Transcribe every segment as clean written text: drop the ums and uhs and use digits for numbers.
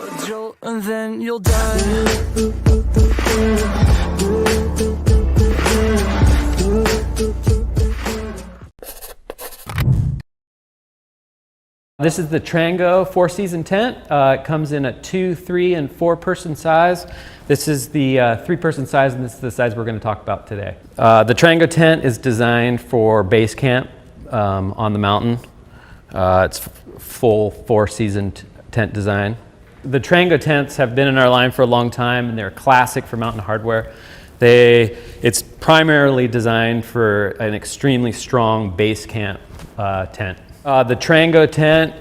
A jolt and then you'll die. This is the Trango 4-season tent. It comes in a 2, 3, and 4-person size. This is the 3-person size, and this is the size we're going to talk about today. The Trango tent is designed for base camp on the mountain. It's full 4-season tent design. The Trango tents have been in our line for a long time, and they're a classic for mountain hardware. It's primarily designed for an extremely strong base camp tent. The Trango tent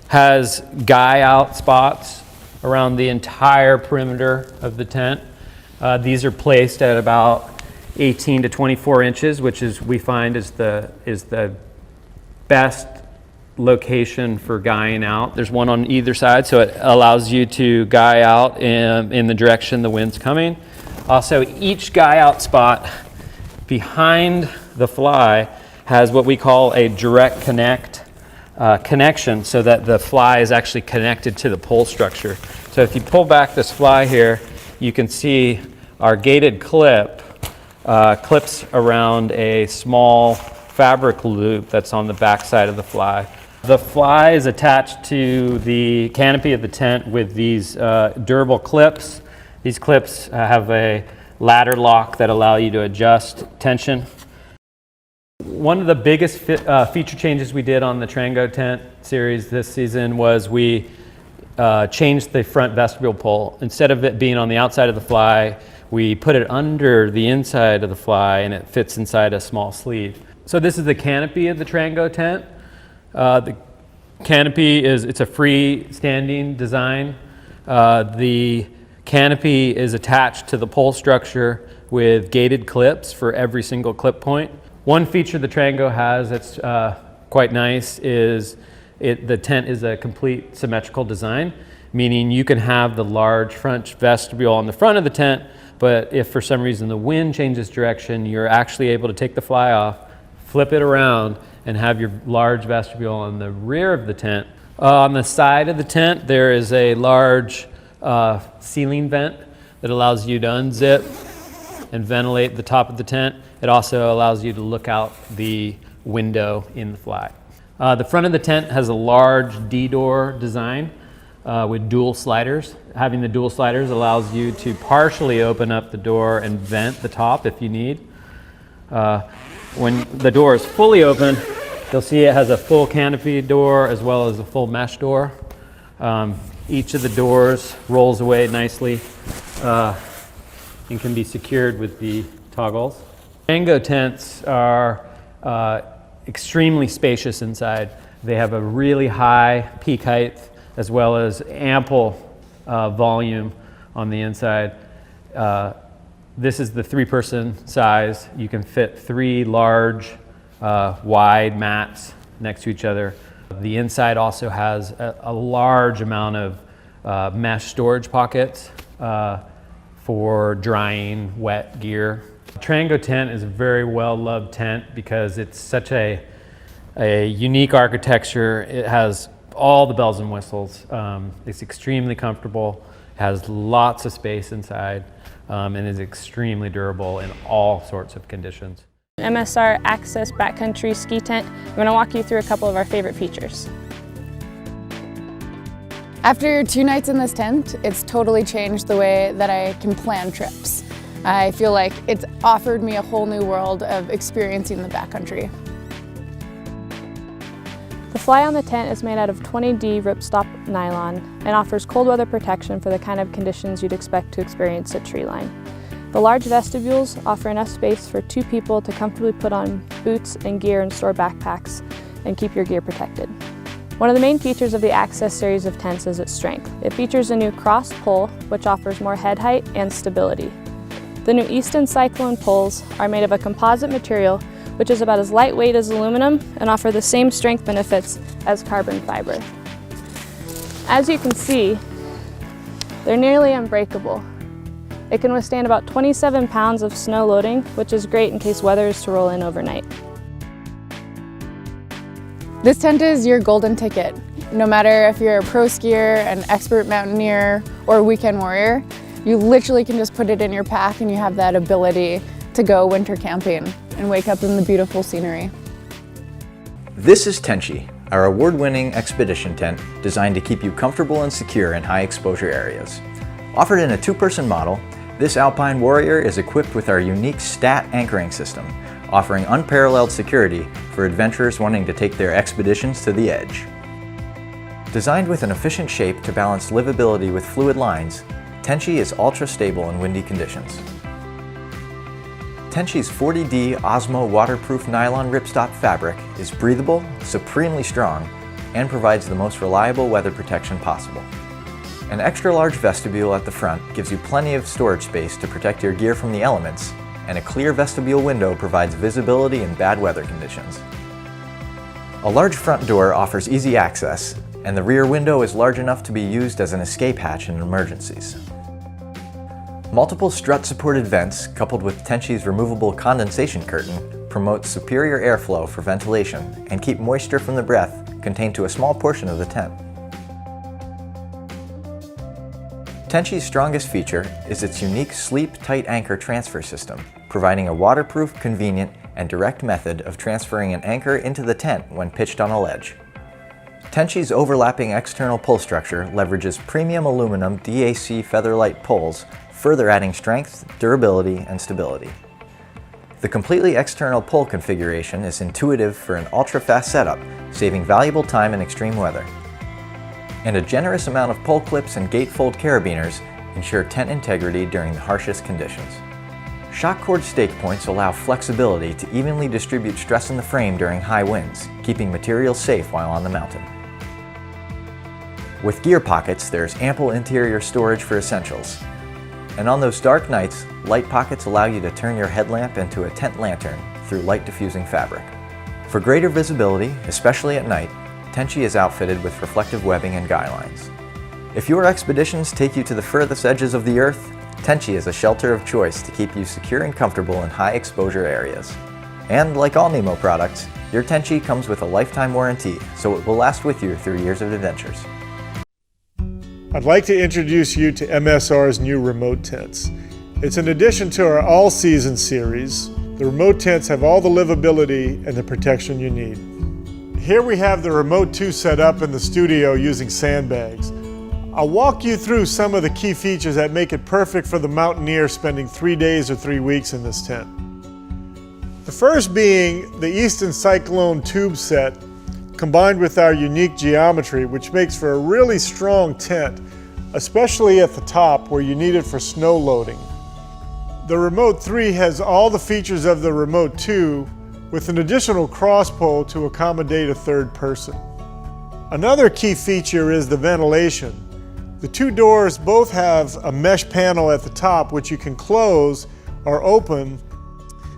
has guy out spots around the entire perimeter of the tent. These are placed at about 18 to 24 inches, which we find is the best location for guying out. There's one on either side, so it allows you to guy out in the direction the wind's coming. Also, each guy out spot behind the fly has what we call a direct connection, so that the fly is actually connected to the pole structure. So if you pull back this fly here, you can see our gated clip clips around a small fabric loop that's on the back side of the fly. The fly is attached to the canopy of the tent with these durable clips. These clips have a ladder lock that allow you to adjust tension. One of the biggest feature changes we did on the Trango tent series this season was we changed the front vestibule pole. Instead of it being on the outside of the fly, we put it under the inside of the fly, and it fits inside a small sleeve. So this is the canopy of the Trango tent. The canopy it's a free-standing design. The canopy is attached to the pole structure with gated clips for every single clip point. One feature the Trango has that's quite nice is the tent is a complete symmetrical design, meaning you can have the large front vestibule on the front of the tent, but if for some reason the wind changes direction, you're actually able to take the fly off, flip it around, and have your large vestibule on the rear of the tent. On the side of the tent, there is a large ceiling vent that allows you to unzip and ventilate the top of the tent. It also allows you to look out the window in the fly. The front of the tent has a large D-door design with dual sliders. Having the dual sliders allows you to partially open up the door and vent the top if you need. When the door is fully open, you'll see it has a full canopy door as well as a full mesh door. Each of the doors rolls away nicely and can be secured with the toggles. Trango tents are extremely spacious inside. They have a really high peak height as well as ample volume on the inside. This is the 3-person size. You can fit 3 large wide mats next to each other. The inside also has a large amount of mesh storage pockets for drying wet gear. The Trango tent is a very well-loved tent because it's such a unique architecture. It has all the bells and whistles. It's extremely comfortable, has lots of space inside, and is extremely durable in all sorts of conditions. MSR Access Backcountry Ski Tent. I'm going to walk you through a couple of our favorite features. After 2 nights in this tent, it's totally changed the way that I can plan trips. I feel like it's offered me a whole new world of experiencing the backcountry. The fly on the tent is made out of 20D ripstop nylon and offers cold weather protection for the kind of conditions you'd expect to experience at treeline. The large vestibules offer enough space for 2 people to comfortably put on boots and gear and store backpacks and keep your gear protected. One of the main features of the Access series of tents is its strength. It features a new cross pole, which offers more head height and stability. The new Easton Cyclone poles are made of a composite material, which is about as lightweight as aluminum and offer the same strength benefits as carbon fiber. As you can see, they're nearly unbreakable. It can withstand about 27 pounds of snow loading, which is great in case weather is to roll in overnight. This tent is your golden ticket. No matter if you're a pro skier, an expert mountaineer, or a weekend warrior, you literally can just put it in your pack and you have that ability to go winter camping and wake up in the beautiful scenery. This is Tenshi, our award-winning expedition tent designed to keep you comfortable and secure in high-exposure areas. Offered in a two-person model, this Alpine Warrior is equipped with our unique STAT anchoring system, offering unparalleled security for adventurers wanting to take their expeditions to the edge. Designed with an efficient shape to balance livability with fluid lines, Tenshi is ultra-stable in windy conditions. Tenshi's 40D Osmo waterproof nylon ripstop fabric is breathable, supremely strong, and provides the most reliable weather protection possible. An extra-large vestibule at the front gives you plenty of storage space to protect your gear from the elements, and a clear vestibule window provides visibility in bad weather conditions. A large front door offers easy access, and the rear window is large enough to be used as an escape hatch in emergencies. Multiple strut-supported vents, coupled with Tenshi's removable condensation curtain, promote superior airflow for ventilation and keep moisture from the breath contained to a small portion of the tent. Tenshi's strongest feature is its unique sleep-tight anchor transfer system, providing a waterproof, convenient, and direct method of transferring an anchor into the tent when pitched on a ledge. Tenshi's overlapping external pull structure leverages premium aluminum DAC Featherlight pulls, further adding strength, durability, and stability. The completely external pull configuration is intuitive for an ultra-fast setup, saving valuable time in extreme weather. And a generous amount of pull clips and gatefold carabiners ensure tent integrity during the harshest conditions. Shock cord stake points allow flexibility to evenly distribute stress in the frame during high winds, keeping materials safe while on the mountain. With gear pockets, there's ample interior storage for essentials. And on those dark nights, light pockets allow you to turn your headlamp into a tent lantern through light diffusing fabric. For greater visibility, especially at night, Tenshi is outfitted with reflective webbing and guy lines. If your expeditions take you to the furthest edges of the earth, Tenshi is a shelter of choice to keep you secure and comfortable in high exposure areas. And like all Nemo products, your Tenshi comes with a lifetime warranty, so it will last with you through years of adventures. I'd like to introduce you to MSR's new remote tents. It's an addition to our all-season series. The remote tents have all the livability and the protection you need. Here we have the Remote 2 set up in the studio using sandbags. I'll walk you through some of the key features that make it perfect for the mountaineer spending 3 days or 3 weeks in this tent. The first being the Easton Cyclone tube set, combined with our unique geometry, which makes for a really strong tent, especially at the top where you need it for snow loading. The Remote 3 has all the features of the Remote 2 with an additional cross pole to accommodate a third person. Another key feature is the ventilation. The two doors both have a mesh panel at the top which you can close or open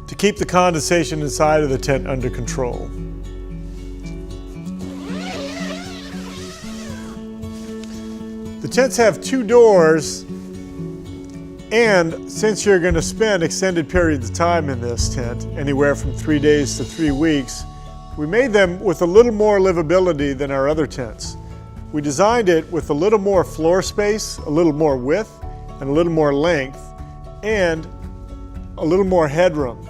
to keep the condensation inside of the tent under control. The tents have two doors, and since you're going to spend extended periods of time in this tent, anywhere from 3 days to 3 weeks, we made them with a little more livability than our other tents. We designed it with a little more floor space, a little more width, and a little more length, and a little more headroom.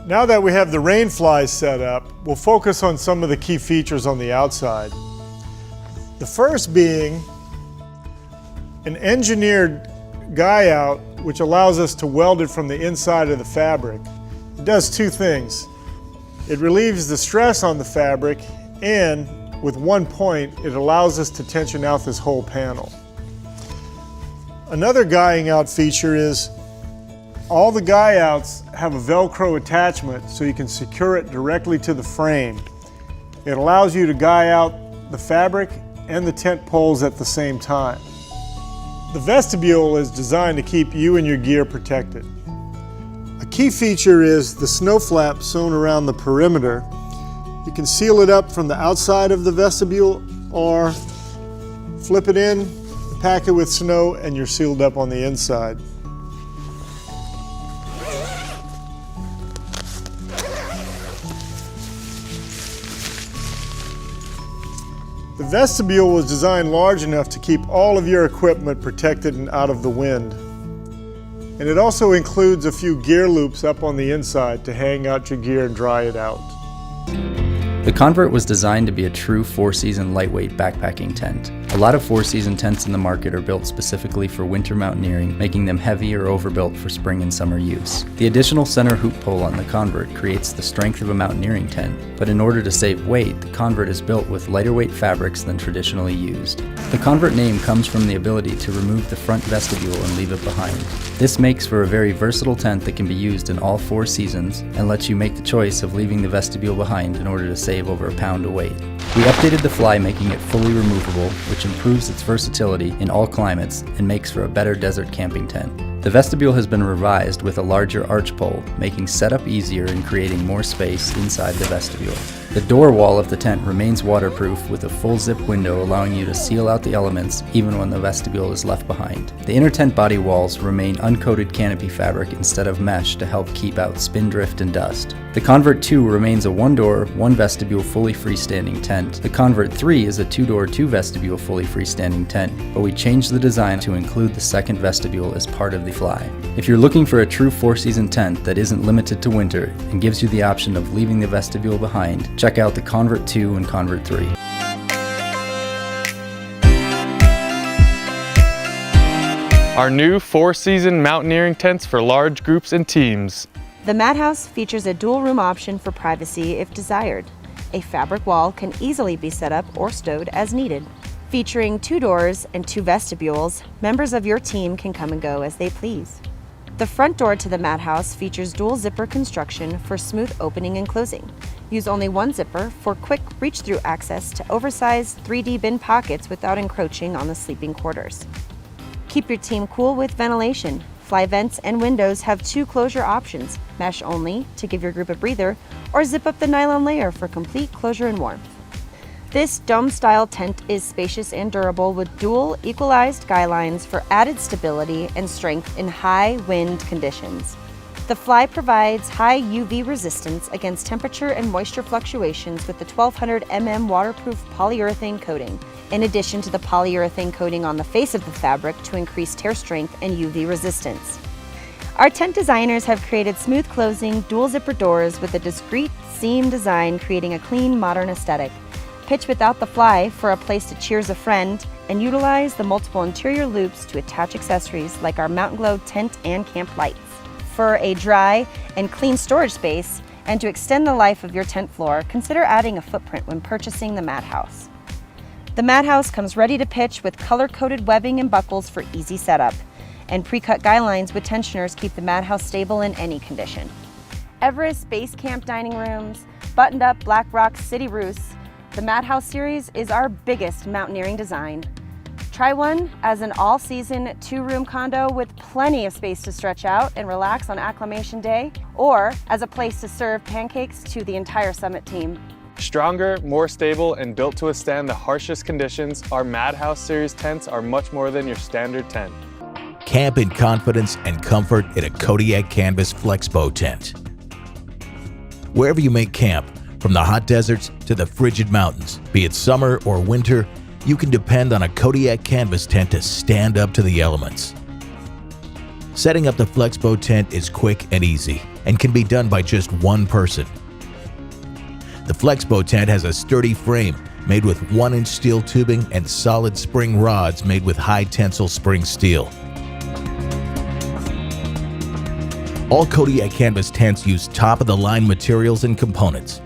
Now that we have the rain flies set up, we'll focus on some of the key features on the outside. The first being an engineered guy out which allows us to weld it from the inside of the fabric. It does two things. It relieves the stress on the fabric, and with one point it allows us to tension out this whole panel. Another guying out feature is all the guy outs have a Velcro attachment so you can secure it directly to the frame. It allows you to guy out the fabric and the tent poles at the same time. The vestibule is designed to keep you and your gear protected. A key feature is the snow flap sewn around the perimeter. You can seal it up from the outside of the vestibule or flip it in, pack it with snow, and you're sealed up on the inside. The vestibule was designed large enough to keep all of your equipment protected and out of the wind. And it also includes a few gear loops up on the inside to hang out your gear and dry it out. The Convert was designed to be a true four-season lightweight backpacking tent. A lot of four-season tents in the market are built specifically for winter mountaineering, making them heavy or overbuilt for spring and summer use. The additional center hoop pole on the Convert creates the strength of a mountaineering tent, but in order to save weight, the Convert is built with lighter weight fabrics than traditionally used. The Convert name comes from the ability to remove the front vestibule and leave it behind. This makes for a very versatile tent that can be used in all four seasons and lets you make the choice of leaving the vestibule behind in order to save over a pound of weight. We updated the fly, making it fully removable, which improves its versatility in all climates and makes for a better desert camping tent. The vestibule has been revised with a larger arch pole, making setup easier and creating more space inside the vestibule. The door wall of the tent remains waterproof with a full zip window, allowing you to seal out the elements even when the vestibule is left behind. The inner tent body walls remain uncoated canopy fabric instead of mesh to help keep out spindrift and dust. The Convert 2 remains a one-door, one-vestibule fully freestanding tent. The Convert 3 is a two-door, two-vestibule fully freestanding tent, but we changed the design to include the second vestibule as part of the fly. If you're looking for a true four-season tent that isn't limited to winter and gives you the option of leaving the vestibule behind, check out the Convert 2 and Convert 3. Our new four-season mountaineering tents for large groups and teams. The Mad House features a dual room option for privacy if desired. A fabric wall can easily be set up or stowed as needed. Featuring two doors and two vestibules, members of your team can come and go as they please. The front door to the Mad House features dual zipper construction for smooth opening and closing. Use only one zipper for quick reach-through access to oversized 3D bin pockets without encroaching on the sleeping quarters. Keep your team cool with ventilation. Fly vents and windows have two closure options, mesh only to give your group a breather, or zip up the nylon layer for complete closure and warmth. This dome-style tent is spacious and durable with dual equalized guy lines for added stability and strength in high wind conditions. The fly provides high UV resistance against temperature and moisture fluctuations with the 1200 mm waterproof polyurethane coating, in addition to the polyurethane coating on the face of the fabric to increase tear strength and UV resistance. Our tent designers have created smooth closing dual zipper doors with a discreet seam design, creating a clean, modern aesthetic. Pitch without the fly for a place to cheers a friend, and utilize the multiple interior loops to attach accessories like our Mountain Glow tent and camp lights. For a dry and clean storage space, and to extend the life of your tent floor, consider adding a footprint when purchasing the Mad House. The Mad House comes ready to pitch with color-coded webbing and buckles for easy setup, and pre-cut guy lines with tensioners keep the Mad House stable in any condition. Everest Base Camp dining rooms, buttoned-up Black Rock city roofs, the Mad House series is our biggest mountaineering design. Try one as an all-season two-room condo with plenty of space to stretch out and relax on acclimation day, or as a place to serve pancakes to the entire summit team. Stronger, more stable, and built to withstand the harshest conditions, our Mad House series tents are much more than your standard tent. Camp in confidence and comfort in a Kodiak Canvas Flexbow tent. Wherever you make camp, from the hot deserts to the frigid mountains, be it summer or winter, you can depend on a Kodiak Canvas tent to stand up to the elements. Setting up the Flexbow tent is quick and easy and can be done by just one person. The Flexbow tent has a sturdy frame made with 1-inch steel tubing and solid spring rods made with high tensile spring steel. All Kodiak Canvas tents use top-of-the-line materials and components.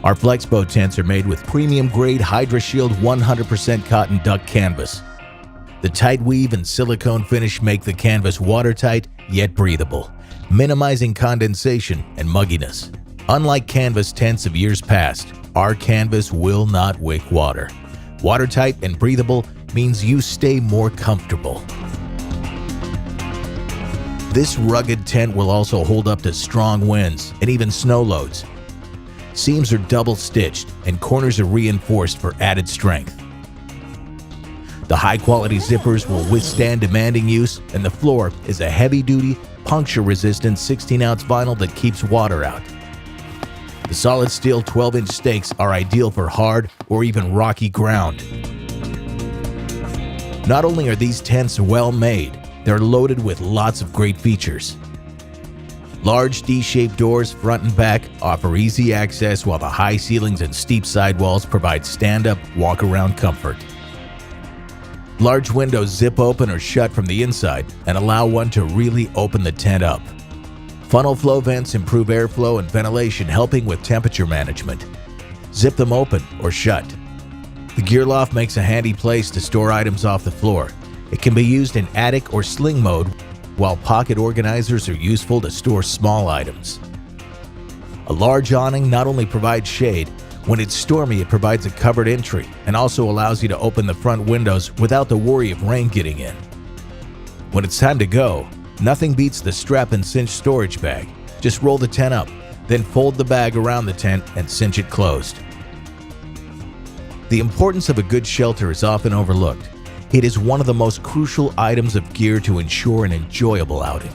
Our Flexbow tents are made with premium-grade HydraShield 100% cotton duck canvas. The tight weave and silicone finish make the canvas watertight yet breathable, minimizing condensation and mugginess. Unlike canvas tents of years past, our canvas will not wick water. Watertight and breathable means you stay more comfortable. This rugged tent will also hold up to strong winds and even snow loads. Seams are double-stitched and corners are reinforced for added strength. The high-quality zippers will withstand demanding use, and the floor is a heavy-duty, puncture-resistant 16-ounce vinyl that keeps water out. The solid steel 12-inch stakes are ideal for hard or even rocky ground. Not only are these tents well made, they're loaded with lots of great features. Large D-shaped doors front and back offer easy access, while the high ceilings and steep sidewalls provide stand-up, walk-around comfort. Large windows zip open or shut from the inside and allow one to really open the tent up. Funnel flow vents improve airflow and ventilation, helping with temperature management. Zip them open or shut. The gear loft makes a handy place to store items off the floor. It can be used in attic or sling mode, while pocket organizers are useful to store small items. A large awning not only provides shade, when it's stormy it provides a covered entry and also allows you to open the front windows without the worry of rain getting in. When it's time to go, nothing beats the strap and cinch storage bag. Just roll the tent up, then fold the bag around the tent and cinch it closed. The importance of a good shelter is often overlooked. It is one of the most crucial items of gear to ensure an enjoyable outing.